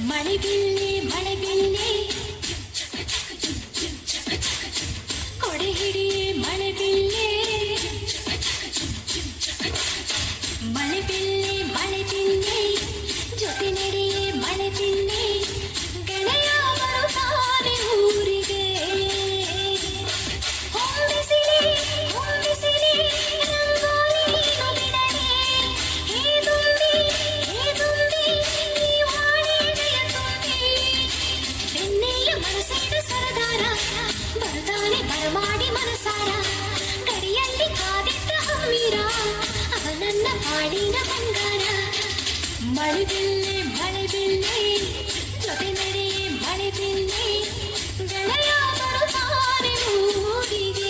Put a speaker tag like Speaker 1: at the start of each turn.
Speaker 1: ಮಳೆ ಬಿಲ್ಲೆ ಮಳೆ ಬಿಲ್ಲೆ ಕೊಡೆ ಹಿಡಿಯೇ ಮಳೆ ಬಿಲ್ಲೆ ಮಳೆ ಬಿಲ್ಲೆ ಮಳೆ ಬಿಲ್ಲೆ ಜೊತೆ ನಡೆಯೇ ಮಳೆ ಬಿಲ್ಲೆ ಗೆಳೆಯ ಬರುತ್ತಾನೆ ಊರಿಗೆ ಹೊಂದಿಸಿರಿ ಹೊಂದಿಸಿರಿ ರಂಗೋಲಿ ಬಿಡನೆ ಹೇ ದುಂಬಿ ಈ ವಾಣಿ ಜಯ ತುಂಬಿ ಬೆನ್ನೆಯ ಮನಸ್ಸಿನ ಸರದಾರ ಬರ್ತಾನೆ ಬರಮಾಡಿ ಮನಸಾರ ಗಡಿಯಲ್ಲಿ ಕಾದಿದ್ದ ಹಮ್ಮೀರ ಅವ ನನ್ನ ಬಾಳಿನ ಬಂಗಾರ ಮಳೆ ಬಿಲ್ಲೆ ಜೊತೆ ನಡೆಯೇ ಮಳೆ ಬಿಲ್ಲೆ ಗೆಳೆಯ ಬರುತ್ತಾನೆ ಊರಿಗೆ